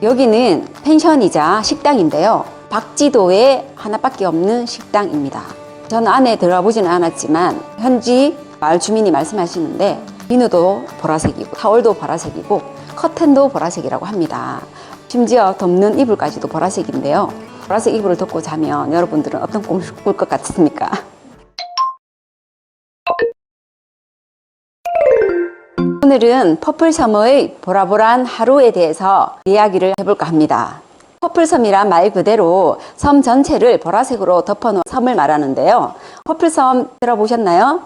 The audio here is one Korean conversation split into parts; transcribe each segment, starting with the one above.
여기는 펜션이자 식당인데요. 박지도에 하나밖에 없는 식당입니다. 저는 안에 들어가 보지는 않았지만 현지 마을 주민이 말씀하시는데 비누도 보라색이고 타월도 보라색이고 커튼도 보라색이라고 합니다. 심지어 덮는 이불까지도 보라색인데요. 보라색 이불을 덮고 자면 여러분들은 어떤 꿈을 꿀 것 같습니까? 오늘은 퍼플섬의 보라보란 하루에 대해서 이야기를 해볼까 합니다. 퍼플섬이란 말 그대로 섬 전체를 보라색으로 덮어놓은 섬을 말하는데요. 퍼플섬 들어보셨나요?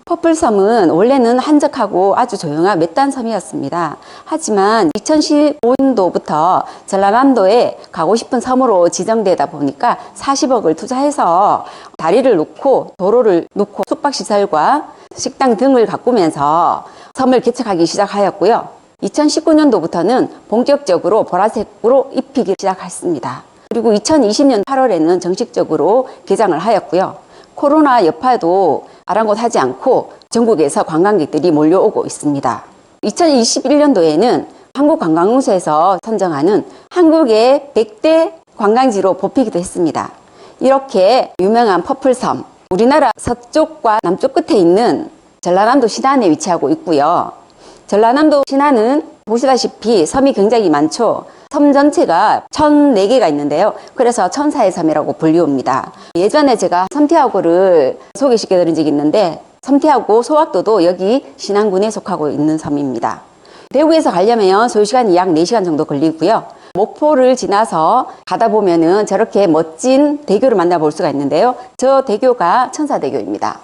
퍼플섬은 원래는 한적하고 아주 조용한 외딴 섬이었습니다. 하지만 2015년도부터 전라남도에 가고 싶은 섬으로 지정되다 보니까 40억을 투자해서 다리를 놓고 도로를 놓고 숙박시설과 식당 등을 가꾸면서 섬을 개척하기 시작하였고요. 2019년도부터는 본격적으로 보라색으로 입히기 시작했습니다. 그리고 2020년 8월에는 정식적으로 개장을 하였고요. 코로나 여파도 아랑곳하지 않고 전국에서 관광객들이 몰려오고 있습니다. 2021년도에는 한국관광공사에서 선정하는 한국의 100대 관광지로 뽑히기도 했습니다. 이렇게 유명한 퍼플섬, 우리나라 서쪽과 남쪽 끝에 있는 전라남도 신안에 위치하고 있고요. 전라남도 신안은 보시다시피 섬이 굉장히 많죠. 섬 전체가 1004개가 있는데요. 그래서 천사의 섬이라고 불리웁니다. 예전에 제가 섬티하고를 소개시켜 드린 적이 있는데 섬티하고 소학도도 여기 신안군에 속하고 있는 섬입니다. 대구에서 가려면 소요시간이 약 4시간 정도 걸리고요. 목포를 지나서 가다 보면은 저렇게 멋진 대교를 만나볼 수가 있는데요. 저 대교가 천사대교입니다.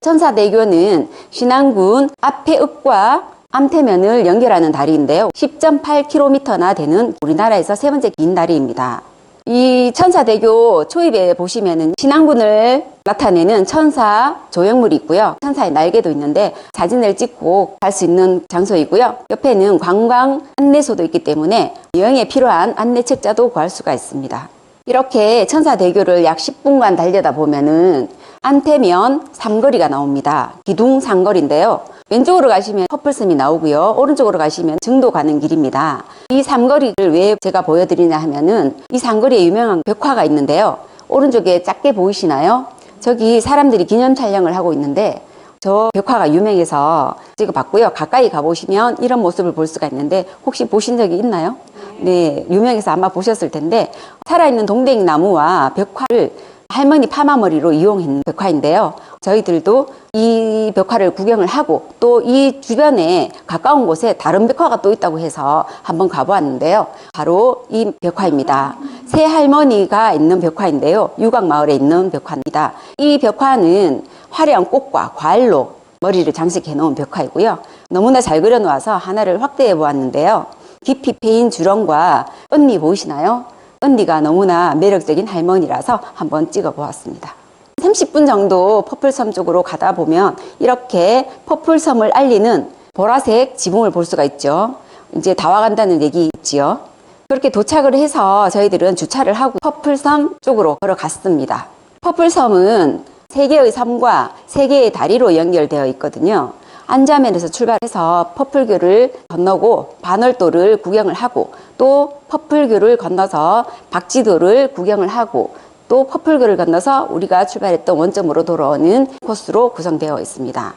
천사대교는 신안군 앞해읍과 암태면을 연결하는 다리인데요. 10.8km나 되는 우리나라에서 세 번째 긴 다리입니다. 이 천사대교 초입에 보시면은 신안군을 나타내는 천사 조형물이 있고요. 천사의 날개도 있는데 사진을 찍고 갈 수 있는 장소이고요. 옆에는 관광 안내소도 있기 때문에 여행에 필요한 안내 책자도 구할 수가 있습니다. 이렇게 천사대교를 약 10분간 달려다 보면은 안태면 삼거리가 나옵니다. 기둥 삼거리인데요. 왼쪽으로 가시면 퍼플섬이 나오고요. 오른쪽으로 가시면 증도 가는 길입니다. 이 삼거리를 왜 제가 보여드리냐 하면은 이 삼거리에 유명한 벽화가 있는데요. 오른쪽에 작게 보이시나요? 저기 사람들이 기념 촬영을 하고 있는데 저 벽화가 유명해서 찍어봤고요. 가까이 가보시면 이런 모습을 볼 수가 있는데 혹시 보신 적이 있나요? 네, 유명해서 아마 보셨을 텐데 살아있는 동백 나무와 벽화를 할머니 파마머리로 이용한 벽화인데요. 저희들도 이 벽화를 구경을 하고 또 이 주변에 가까운 곳에 다른 벽화가 또 있다고 해서 한번 가보았는데요. 바로 이 벽화입니다. 새 할머니가 있는 벽화인데요. 유곽마을에 있는 벽화입니다. 이 벽화는 화려한 꽃과 과일로 머리를 장식해 놓은 벽화이고요. 너무나 잘 그려놓아서 하나를 확대해 보았는데요. 깊이 패인 주렁과 언니 보이시나요? 언니가 너무나 매력적인 할머니라서 한번 찍어 보았습니다. 30분 정도 퍼플섬 쪽으로 가다 보면 이렇게 퍼플섬을 알리는 보라색 지붕을 볼 수가 있죠. 이제 다 와간다는 얘기 있지요. 그렇게 도착을 해서 저희들은 주차를 하고 퍼플섬 쪽으로 걸어갔습니다. 퍼플섬은 3개의 섬과 3개의 다리로 연결되어 있거든요. 안자면에서 출발해서 퍼플교를 건너고 반월도를 구경을 하고 또 퍼플교를 건너서 박지도를 구경을 하고 또 퍼플교를 건너서 우리가 출발했던 원점으로 돌아오는 코스로 구성되어 있습니다.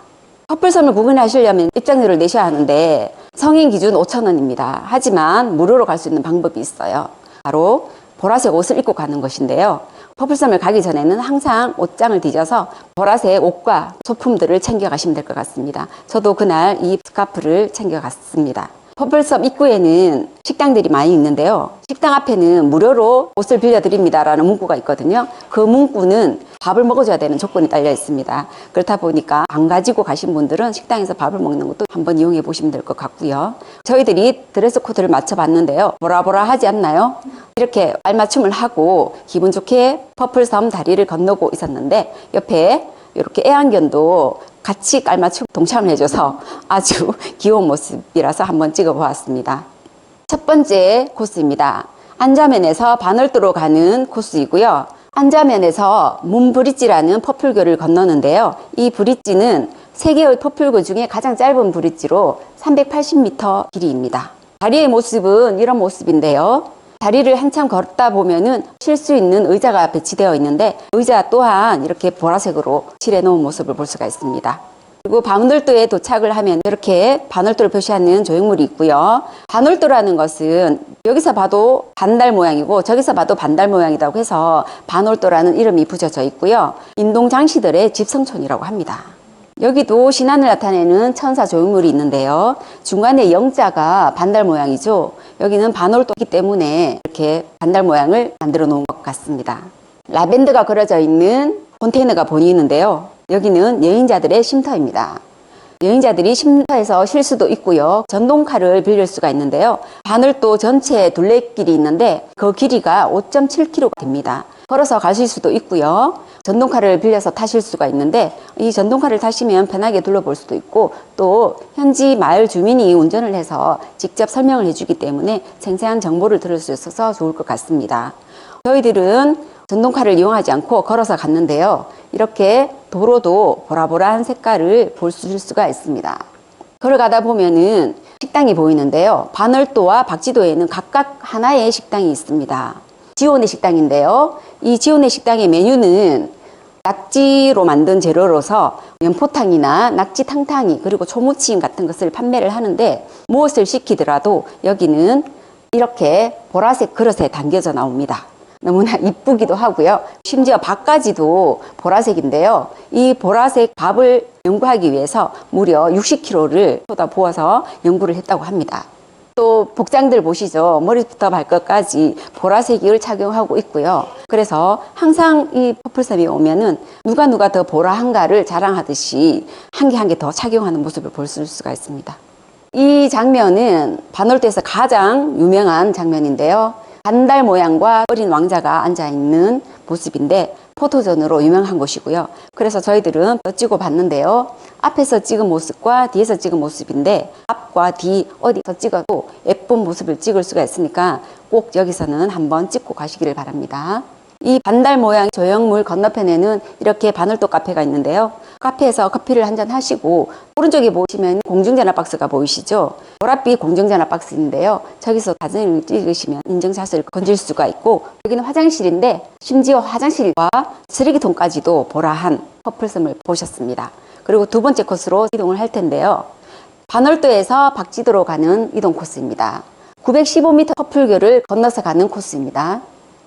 퍼플섬을 구경하시려면 입장료를 내셔야 하는데 성인 기준 5,000원입니다. 하지만 무료로 갈 수 있는 방법이 있어요. 바로 보라색 옷을 입고 가는 것인데요. 퍼플섬을 가기 전에는 항상 옷장을 뒤져서 보라색 옷과 소품들을 챙겨가시면 될 것 같습니다. 저도 그날 이 스카프를 챙겨갔습니다. 퍼플섬 입구에는 식당들이 많이 있는데요. 식당 앞에는 무료로 옷을 빌려드립니다 라는 문구가 있거든요. 그 문구는 밥을 먹어줘야 되는 조건이 딸려 있습니다. 그렇다 보니까 안 가지고 가신 분들은 식당에서 밥을 먹는 것도 한번 이용해 보시면 될 것 같고요. 저희들이 드레스 코드를 맞춰봤는데요. 보라보라 하지 않나요? 이렇게 알맞춤을 하고 기분 좋게 퍼플섬 다리를 건너고 있었는데 옆에 이렇게 애완견도 같이 깔맞춤 동참을 해줘서 아주 귀여운 모습이라서 한번 찍어 보았습니다. 첫 번째 코스입니다. 안자면에서 반월도로 가는 코스이고요. 안자면에서 문브릿지라는 퍼플교를 건너는데요. 이 브릿지는 세계의 퍼플교 중에 가장 짧은 브릿지로 380m 길이입니다. 다리의 모습은 이런 모습인데요. 다리를 한참 걷다 보면은 쉴 수 있는 의자가 배치되어 있는데 의자 또한 이렇게 보라색으로 칠해 놓은 모습을 볼 수가 있습니다. 그리고 반월도에 도착을 하면 이렇게 반월도를 표시하는 조형물이 있고요. 반월도라는 것은 여기서 봐도 반달 모양이고 저기서 봐도 반달 모양이라고 해서 반월도라는 이름이 붙여져 있고요. 인동 장씨들의 집성촌이라고 합니다. 여기도 신안을 나타내는 천사 조형물이 있는데요. 중간에 영자가 반달 모양이죠. 여기는 반월도이기 때문에 이렇게 반달 모양을 만들어 놓은 것 같습니다. 라벤더가 그려져 있는 컨테이너가 보이는데요. 여기는 여행자들의 쉼터입니다. 여행자들이 쉼터에서 쉴 수도 있고요. 전동카를 빌릴 수가 있는데요. 반월도 전체 둘레길이 있는데 그 길이가 5.7km가 됩니다. 걸어서 가실 수도 있고요. 전동카를 빌려서 타실 수가 있는데 이 전동카를 타시면 편하게 둘러볼 수도 있고 또 현지 마을 주민이 운전을 해서 직접 설명을 해주기 때문에 생생한 정보를 들을 수 있어서 좋을 것 같습니다. 저희들은 전동카를 이용하지 않고 걸어서 갔는데요. 이렇게 도로도 보라보라한 색깔을 볼 수가 있습니다. 걸어가다 보면은 식당이 보이는데요. 반월도와 박지도에는 각각 하나의 식당이 있습니다. 지온의 식당인데요. 이 지온의 식당의 메뉴는 낙지로 만든 재료로서 면포탕이나 낙지 탕탕이 그리고 초무침 같은 것을 판매를 하는데 무엇을 시키더라도 여기는 이렇게 보라색 그릇에 담겨져 나옵니다. 너무나 이쁘기도 하고요. 심지어 밥까지도 보라색인데요. 이 보라색 밥을 연구하기 위해서 무려 60kg를 쏟아 부어서 연구를 했다고 합니다. 또 복장들 보시죠. 머리부터 발끝까지 보라색을 착용하고 있고요. 그래서 항상 이 퍼플섬에 오면은 누가 더 보라한가를 자랑하듯이 한 개 한 개 더 착용하는 모습을 볼 수가 있습니다. 이 장면은 반월도에서 가장 유명한 장면인데요. 반달 모양과 어린 왕자가 앉아있는 모습인데 포토존으로 유명한 곳이고요. 그래서 저희들은 더 찍어 봤는데요. 앞에서 찍은 모습과 뒤에서 찍은 모습인데 앞과 뒤 어디서 찍어도 예쁜 모습을 찍을 수가 있으니까 꼭 여기서는 한번 찍고 가시기를 바랍니다. 이 반달 모양 조형물 건너편에는 이렇게 반월도 카페가 있는데요. 카페에서 커피를 한잔 하시고 오른쪽에 보시면 공중전화 박스가 보이시죠? 보랏빛 공중전화 박스인데요. 저기서 사진을 찍으시면 인증샷을 건질 수가 있고 여기는 화장실인데 심지어 화장실과 쓰레기통까지도 보라한 퍼플섬을 보셨습니다. 그리고 두 번째 코스로 이동을 할 텐데요. 반월도에서 박지도로 가는 이동 코스입니다. 915m 퍼플교를 건너서 가는 코스입니다.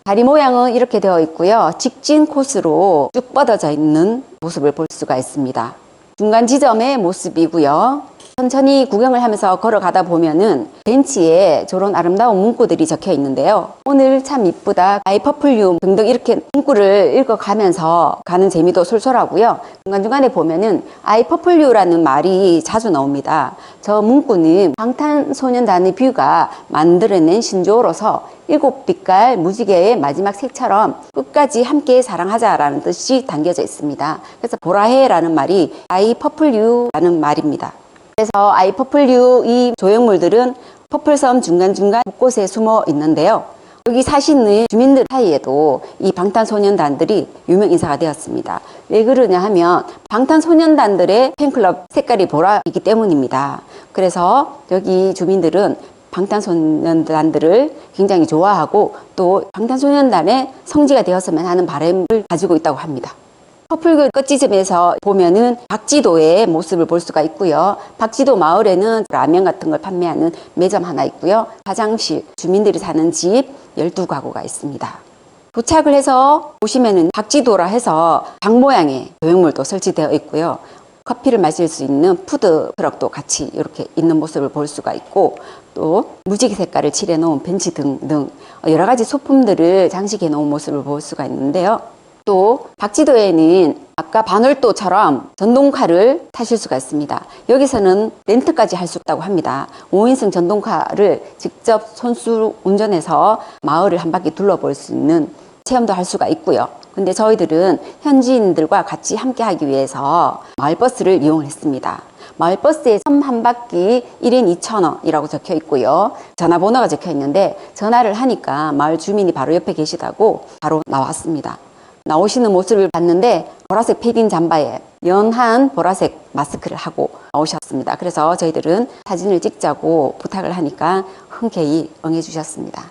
다리 모양은 이렇게 되어 있고요. 직진 코스로 쭉 뻗어져 있는 모습을 볼 수가 있습니다. 중간 지점의 모습이고요. 천천히 구경을 하면서 걸어가다 보면은 벤치에 저런 아름다운 문구들이 적혀 있는데요. 오늘 참 이쁘다, 아이 퍼플유 등등 이렇게 문구를 읽어가면서 가는 재미도 솔솔하고요. 중간중간에 보면은 아이 퍼플유라는 말이 자주 나옵니다. 저 문구는 방탄소년단의 뷰가 만들어낸 신조어로서 7빛깔 무지개의 마지막 색처럼 끝까지 함께 사랑하자라는 뜻이 담겨져 있습니다. 그래서 보라해라는 말이 아이 퍼플유라는 말입니다. 그래서 아이 퍼플유 이 조형물들은 퍼플섬 중간중간 곳곳에 숨어 있는데요. 여기 사시는 주민들 사이에도 이 방탄소년단들이 유명 인사가 되었습니다. 왜 그러냐 하면 방탄소년단들의 팬클럽 색깔이 보라이기 때문입니다. 그래서 여기 주민들은 방탄소년단들을 굉장히 좋아하고 또 방탄소년단의 성지가 되었으면 하는 바람을 가지고 있다고 합니다. 퍼플교 끝지점에서 보면은 박지도의 모습을 볼 수가 있고요. 박지도 마을에는 라면 같은 걸 판매하는 매점 하나 있고요. 화장실, 주민들이 사는 집 12가구가 있습니다. 도착을 해서 보시면은 박지도라 해서 닭 모양의 조형물도 설치되어 있고요. 커피를 마실 수 있는 푸드 트럭도 같이 이렇게 있는 모습을 볼 수가 있고 또 무지개 색깔을 칠해 놓은 벤치 등등 여러 가지 소품들을 장식해 놓은 모습을 볼 수가 있는데요. 또 박지도에는 아까 반월도처럼 전동카를 타실 수가 있습니다. 여기서는 렌트까지 할 수 있다고 합니다. 5인승 전동카를 직접 손수 운전해서 마을을 한 바퀴 둘러볼 수 있는 체험도 할 수가 있고요. 근데 저희들은 현지인들과 같이 함께 하기 위해서 마을버스를 이용했습니다. 마을버스에 섬 한 바퀴 1인 2,000원이라고 적혀 있고요. 전화번호가 적혀 있는데 전화를 하니까 마을 주민이 바로 옆에 계시다고 바로 나왔습니다. 나오시는 모습을 봤는데 보라색 패딩 잠바에 연한 보라색 마스크를 하고 오셨습니다. 그래서 저희들은 사진을 찍자고 부탁을 하니까 흔쾌히 응해주셨습니다.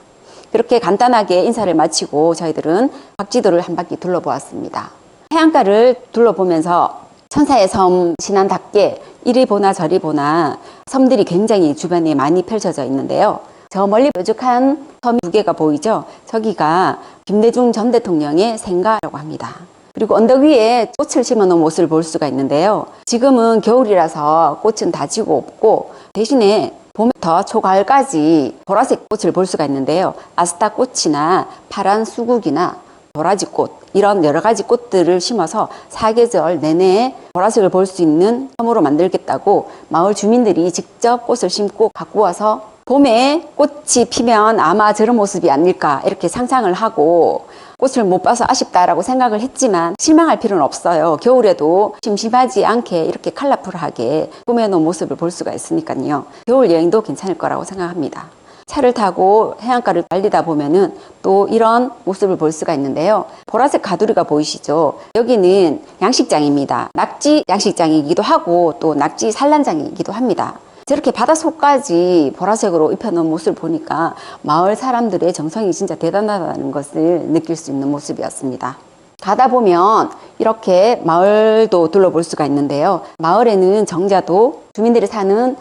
그렇게 간단하게 인사를 마치고 저희들은 박지도를 한 바퀴 둘러보았습니다. 해안가를 둘러보면서 천사의 섬 신안답게 이리 보나 저리 보나 섬들이 굉장히 주변에 많이 펼쳐져 있는데요. 저 멀리 뾰족한 섬 두 개가 보이죠? 저기가 김대중 전 대통령의 생가라고 합니다. 그리고 언덕 위에 꽃을 심어놓은 모습을 볼 수가 있는데요. 지금은 겨울이라서 꽃은 다 지고 없고 대신에 봄부터 초가을까지 보라색 꽃을 볼 수가 있는데요. 아스타 꽃이나 파란 수국이나 도라지꽃 이런 여러 가지 꽃들을 심어서 사계절 내내 보라색을 볼 수 있는 섬으로 만들겠다고 마을 주민들이 직접 꽃을 심고 갖고 와서 봄에 꽃이 피면 아마 저런 모습이 아닐까 이렇게 상상을 하고 꽃을 못 봐서 아쉽다라고 생각을 했지만 실망할 필요는 없어요. 겨울에도 심심하지 않게 이렇게 컬러풀하게 꾸며놓은 모습을 볼 수가 있으니까요. 겨울 여행도 괜찮을 거라고 생각합니다. 차를 타고 해안가를 달리다 보면은 또 이런 모습을 볼 수가 있는데요. 보라색 가두리가 보이시죠? 여기는 양식장입니다. 낙지 양식장이기도 하고 또 낙지 산란장이기도 합니다. 저렇게 바닷속까지 보라색으로 입혀놓은 모습을 보니까 마을 사람들의 정성이 진짜 대단하다는 것을 느낄 수 있는 모습이었습니다. 가다 보면 이렇게 마을도 둘러볼 수가 있는데요. 마을에는 정자도 주민들이 사는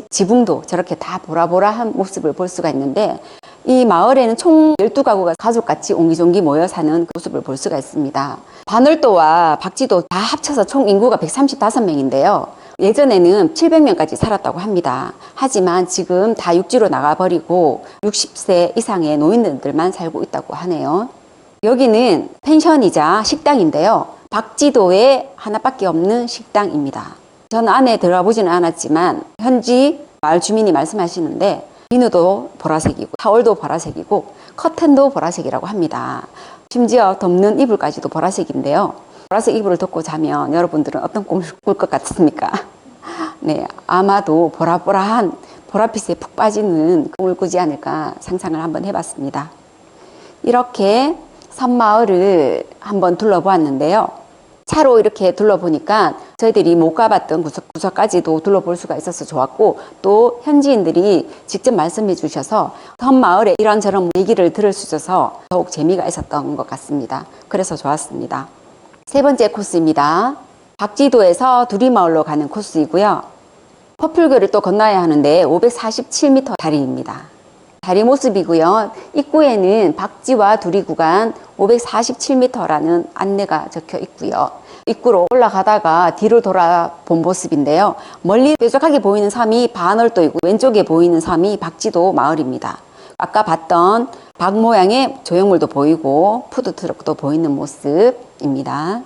지붕도 저렇게 다 보라보라한 모습을 볼 수가 있는데 이 마을에는 총 12가구가 가족같이 옹기종기 모여 사는 모습을 볼 수가 있습니다. 바늘도와 박지도 다 합쳐서 총 인구가 135명인데요. 예전에는 700명까지 살았다고 합니다. 하지만 지금 다 육지로 나가버리고 60세 이상의 노인들만 살고 있다고 하네요. 여기는 펜션이자 식당인데요. 박지도에 하나밖에 없는 식당입니다. 저는 안에 들어가 보지는 않았지만 현지 마을 주민이 말씀하시는데 비누도 보라색이고 타월도 보라색이고 커튼도 보라색이라고 합니다. 심지어 덮는 이불까지도 보라색인데요. 보라색 이불을 덮고 자면 여러분들은 어떤 꿈을 꿀 것 같습니까? 네, 아마도 보라보라한 보랏빛에 푹 빠지는 꿈을 꾸지 않을까 상상을 한번 해봤습니다. 이렇게 섬마을을 한번 둘러보았는데요. 차로 이렇게 둘러보니까 저희들이 못 가봤던 구석까지도 둘러볼 수가 있어서 좋았고 또 현지인들이 직접 말씀해 주셔서 섬마을에 이런저런 얘기를 들을 수 있어서 더욱 재미가 있었던 것 같습니다. 그래서 좋았습니다. 세 번째 코스입니다. 박지도에서 두리마을로 가는 코스이고요. 퍼플교를 또 건너야 하는데 547m 다리입니다. 다리 모습이고요. 입구에는 박지와 두리 구간 547m라는 안내가 적혀 있고요. 입구로 올라가다가 뒤를 돌아본 모습인데요. 멀리 뾰족하게 보이는 섬이 반월도이고 왼쪽에 보이는 섬이 박지도 마을입니다. 아까 봤던 박 모양의 조형물도 보이고 푸드트럭도 보이는 모습입니다.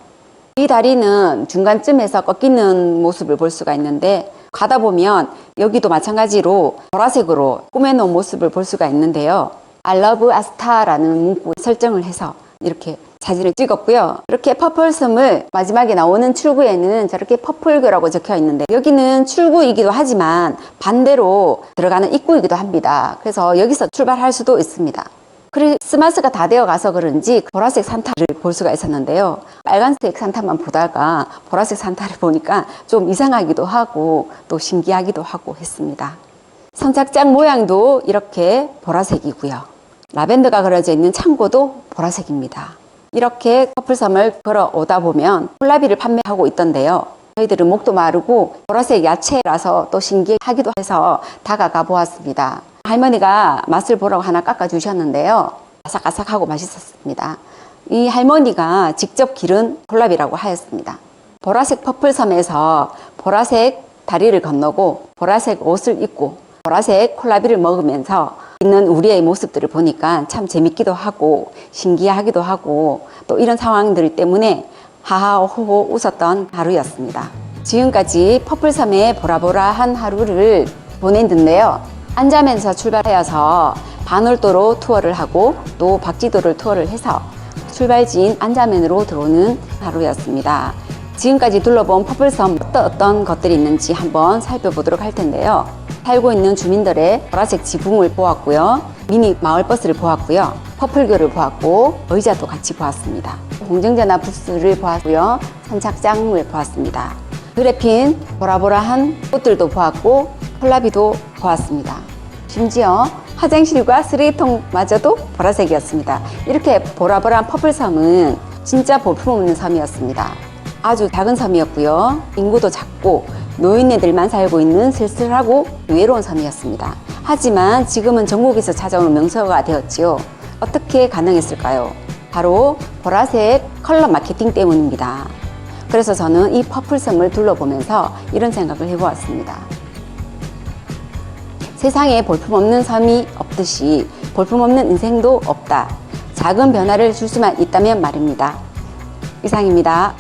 이 다리는 중간쯤에서 꺾이는 모습을 볼 수가 있는데 가다 보면 여기도 마찬가지로 보라색으로 꾸며놓은 모습을 볼 수가 있는데요. I love 아스타라는 문구 설정을 해서 이렇게 사진을 찍었고요. 이렇게 퍼플섬을 마지막에 나오는 출구에는 저렇게 퍼플교라고 적혀 있는데 여기는 출구이기도 하지만 반대로 들어가는 입구이기도 합니다. 그래서 여기서 출발할 수도 있습니다. 크리스마스가 다 되어 가서 그런지 보라색 산타를 볼 수가 있었는데요. 빨간색 산타만 보다가 보라색 산타를 보니까 좀 이상하기도 하고 또 신기하기도 하고 했습니다. 선착장 모양도 이렇게 보라색이고요. 라벤더가 그려져 있는 창고도 보라색입니다. 이렇게 커플섬을 걸어오다 보면 콜라비를 판매하고 있던데요. 저희들은 목도 마르고 보라색 야채라서 또 신기하기도 해서 다가가 보았습니다. 할머니가 맛을 보라고 하나 깎아 주셨는데요. 아삭아삭하고 맛있었습니다. 이 할머니가 직접 기른 콜라비라고 하였습니다. 보라색 퍼플섬에서 보라색 다리를 건너고 보라색 옷을 입고 보라색 콜라비를 먹으면서 있는 우리의 모습들을 보니까 참 재밌기도 하고 신기하기도 하고 또 이런 상황들 때문에 하하호호 웃었던 하루였습니다. 지금까지 퍼플섬의 보라보라한 하루를 보냈는데요. 안잠에서 출발하여서 반월도로 투어를 하고 또 박지도를 투어를 해서 출발지인 안자면으로 들어오는 하루였습니다. 지금까지 둘러본 퍼플섬 어떤 것들이 있는지 한번 살펴보도록 할 텐데요. 살고 있는 주민들의 보라색 지붕을 보았고요. 미니 마을버스를 보았고요. 퍼플교를 보았고 의자도 같이 보았습니다. 공정전화 부스를 보았고요. 선착장을 보았습니다. 들에 핀 보라보라한 꽃들도 보았고 콜라비도 보았습니다. 심지어 화장실과 쓰레기통마저도 보라색이었습니다. 이렇게 보라보라한 퍼플섬은 진짜 볼품없는 섬이었습니다. 아주 작은 섬이었고요. 인구도 작고 노인네들만 살고 있는 쓸쓸하고 외로운 섬이었습니다. 하지만 지금은 전국에서 찾아오는 명소가 되었지요. 어떻게 가능했을까요? 바로 보라색 컬러 마케팅 때문입니다. 그래서 저는 이 퍼플섬을 둘러보면서 이런 생각을 해보았습니다. 세상에 볼품없는 섬이 없듯이 볼품없는 인생도 없다. 작은 변화를 줄 수만 있다면 말입니다. 이상입니다.